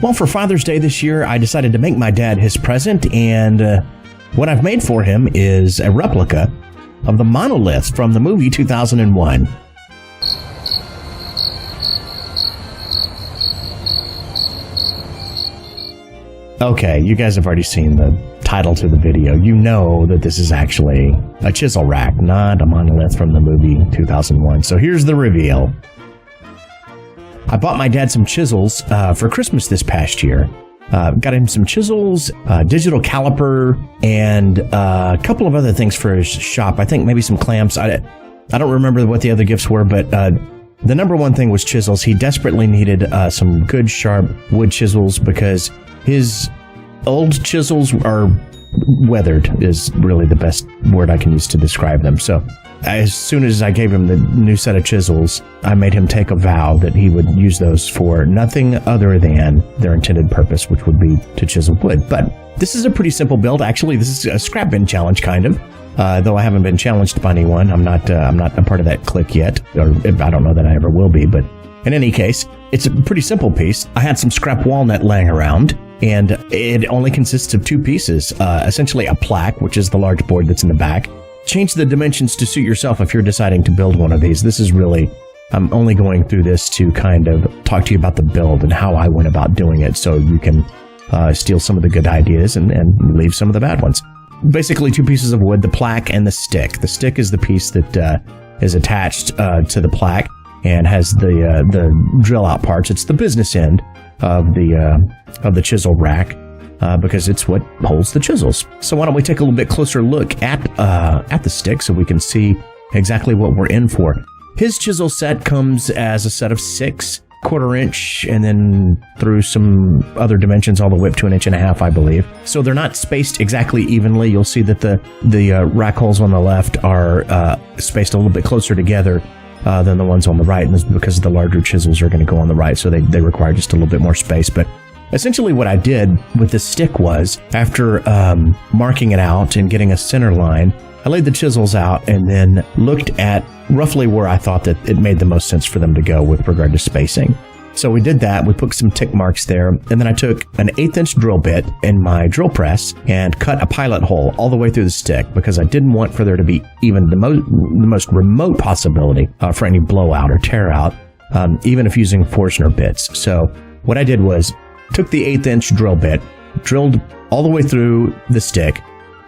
Well, for Father's Day this year, I decided to make my dad his present, and what I've made for him is a replica of the monolith from the movie 2001. Okay, you guys have already seen the title to the video. You know that this is actually a chisel rack, not a monolith from the movie 2001. So here's the reveal. I bought my dad some chisels for Christmas this past year. Got him some chisels, digital caliper, and a couple of other things for his shop. I think maybe some clamps. I don't remember what the other gifts were, but the number one thing was chisels. He desperately needed some good, sharp wood chisels because his old chisels are weathered, is really the best word I can use to describe them. So as soon as I gave him the new set of chisels, I made him take a vow that he would use those for nothing other than their intended purpose, which would be to chisel wood. But this is a pretty simple build. Actually, this is a scrap bin challenge, kind of. Though I haven't been challenged by anyone. I'm not a part of that clique yet, or I don't know that I ever will be. But in any case, it's a pretty simple piece. I had some scrap walnut laying around, and it only consists of two pieces. Essentially a plaque, which is the large board that's in the back. Change the dimensions to suit yourself if you're deciding to build one of these. This is really, I'm only going through this to kind of talk to you about the build and how I went about doing it, so you can steal some of the good ideas and leave some of the bad ones. Basically two pieces of wood, the plaque and the stick. The stick is the piece that is attached to the plaque and has the drill out parts. It's the business end of the chisel rack. Because it's what holds the chisels. So why don't we take a little bit closer look at the stick so we can see exactly what we're in for. His chisel set comes as a set of 6 1/4 inch, and then through some other dimensions all the way up to 1.5 inches, I believe. So they're not spaced exactly evenly. You'll see that the rack holes on the left are spaced a little bit closer together than the ones on the right, and this is because the larger chisels are going to go on the right, so they require just a little bit more space. But essentially what I did with this stick was, after marking it out and getting a center line, I laid the chisels out and then looked at roughly where I thought that it made the most sense for them to go with regard to spacing. So we did that. We put some tick marks there, and then I took an 1/8 inch drill bit in my drill press and cut a pilot hole all the way through the stick because I didn't want for there to be even the most remote possibility for any blowout or tear out, even if using Forstner bits. So what I did was took the 1/8 inch drill bit, drilled all the way through the stick,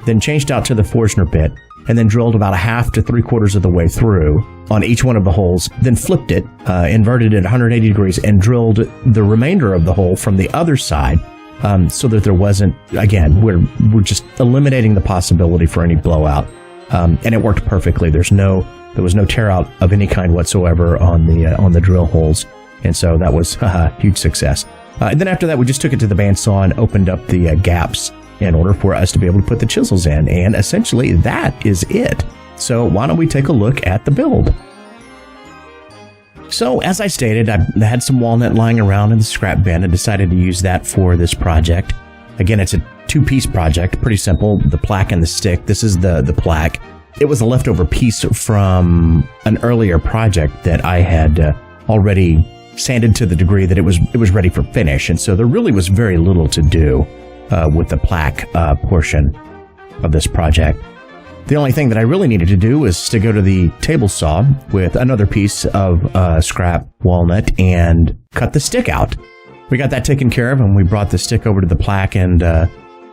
then changed out to the Forstner bit, and then drilled about 1/2 to 3/4 of the way through on each one of the holes, then flipped it, inverted it 180 degrees, and drilled the remainder of the hole from the other side, so that there wasn't, again, we're just eliminating the possibility for any blowout. And it worked perfectly. There was no tear out of any kind whatsoever on the drill holes, and so that was a huge success. And then after that, we just took it to the bandsaw and opened up the gaps in order for us to be able to put the chisels in. And essentially, that is it. So why don't we take a look at the build? So as I stated, I had some walnut lying around in the scrap bin and decided to use that for this project. Again, it's a 2-piece project, pretty simple. The plaque and the stick. This is the plaque. It was a leftover piece from an earlier project that I had already sanded to the degree that it was ready for finish, and so there really was very little to do with the plaque portion of this project. The only thing that I really needed to do was to go to the table saw with another piece of scrap walnut and cut the stick out. We got that taken care of, and we brought the stick over to the plaque and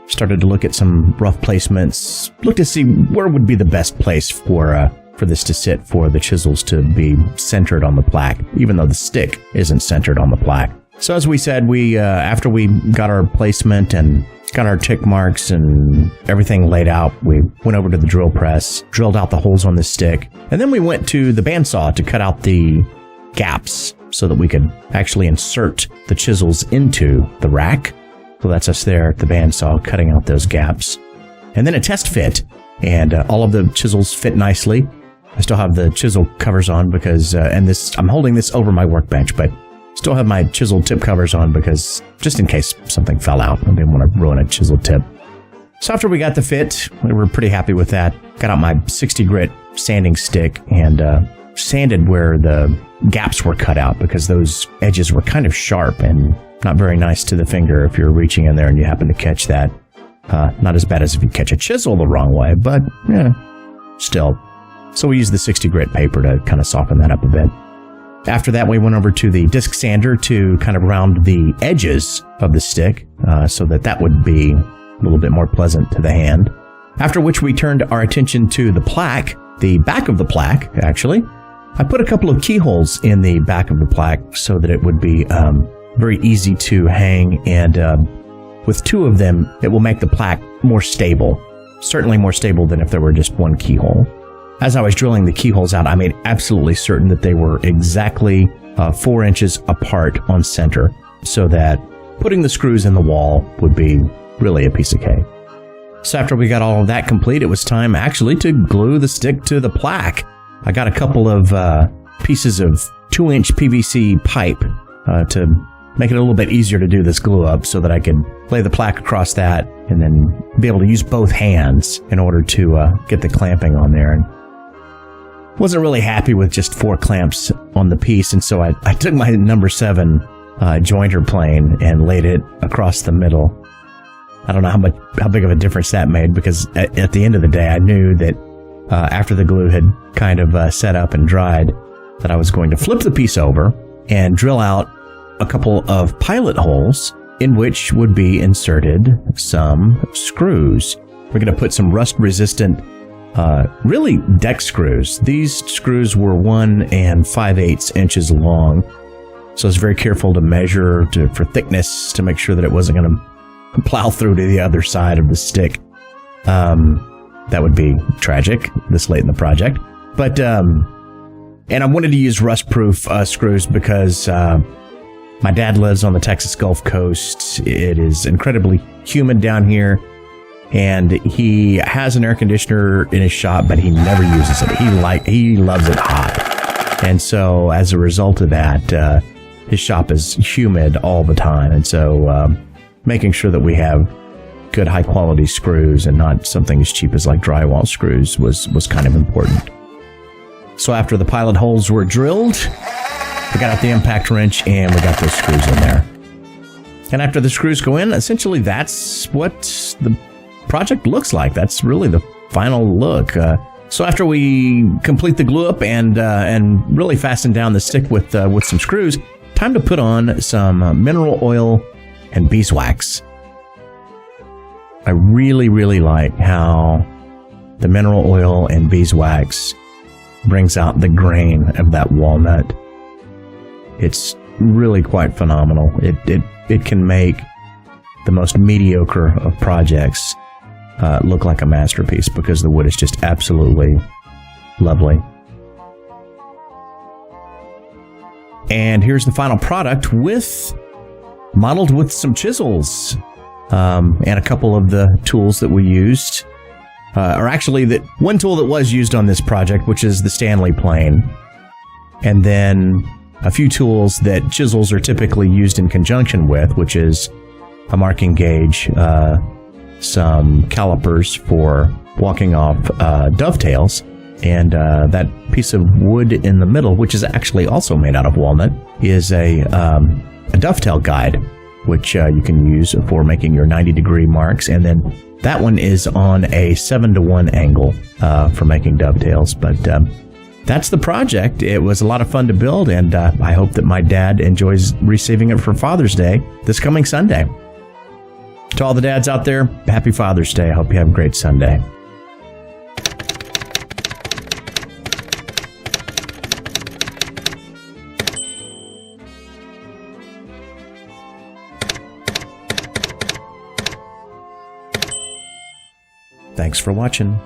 started to look at some rough placements, look to see where would be the best place for this to sit, for the chisels to be centered on the plaque, even though the stick isn't centered on the plaque. So as we said, we after we got our placement and got our tick marks and everything laid out, we went over to the drill press, drilled out the holes on the stick, and then we went to the bandsaw to cut out the gaps so that we could actually insert the chisels into the rack. So that's us there at the bandsaw cutting out those gaps. And then a test fit, and all of the chisels fit nicely. I still have the chisel covers on because, I'm holding this over my workbench, but still have my chisel tip covers on because just in case something fell out, I didn't want to ruin a chisel tip. So after we got the fit, we were pretty happy with that. Got out my 60 grit sanding stick and sanded where the gaps were cut out because those edges were kind of sharp and not very nice to the finger if you're reaching in there and you happen to catch that. Not as bad as if you catch a chisel the wrong way, but still. So we used the 60 grit paper to kind of soften that up a bit. After that, we went over to the disc sander to kind of round the edges of the stick so that would be a little bit more pleasant to the hand. After which we turned our attention to the plaque, the back of the plaque, actually. I put a couple of keyholes in the back of the plaque so that it would be very easy to hang, and with 2 of them, it will make the plaque more stable. Certainly more stable than if there were just 1 keyhole. As I was drilling the keyholes out, I made absolutely certain that they were exactly 4 inches apart on center, so that putting the screws in the wall would be really a piece of cake. So after we got all of that complete, it was time actually to glue the stick to the plaque. I got a couple of pieces of 2-inch PVC pipe to make it a little bit easier to do this glue up, so that I could lay the plaque across that and then be able to use both hands in order to get the clamping on there. And wasn't really happy with just 4 clamps on the piece, and so I took my number 7 jointer plane and laid it across the middle. I don't know how big of a difference that made, because at the end of the day, I knew that after the glue had kind of set up and dried, that I was going to flip the piece over and drill out a couple of pilot holes in which would be inserted some screws. We're going to put some rust-resistant, really deck screws. These screws were 1 5/8 inches long, so I was very careful to measure for thickness to make sure that it wasn't going to plow through to the other side of the stick. That would be tragic this late in the project. But and I wanted to use rust-proof screws because my dad lives on the Texas Gulf Coast. It is incredibly humid down here, and he has an air conditioner in his shop, but he never uses it. He loves it hot, and so as a result of that, his shop is humid all the time, and so making sure that we have good high quality screws and not something as cheap as like drywall screws was kind of important. So after the pilot holes were drilled, we got out the impact wrench and we got those screws in there. And after the screws go in, essentially that's what the project looks like. That's really the final look. So after we complete the glue up and really fasten down the stick with some screws, time to put on some mineral oil and beeswax. I really, really like how the mineral oil and beeswax brings out the grain of that walnut. It's really quite phenomenal. It can make the most mediocre of projects look like a masterpiece, because the wood is just absolutely lovely. And here's the final product modeled with some chisels. And a couple of the tools that we used, or actually that one tool that was used on this project, which is the Stanley plane. And then a few tools that chisels are typically used in conjunction with, which is a marking gauge, some calipers for walking off dovetails, and that piece of wood in the middle, which is actually also made out of walnut, is a dovetail guide, which you can use for making your 90-degree marks. And then that one is on a 7-to-1 angle for making dovetails. But that's the project. It was a lot of fun to build, and I hope that my dad enjoys receiving it for Father's Day this coming Sunday. To all the dads out there, happy Father's Day. I hope you have a great Sunday. Thanks for watching.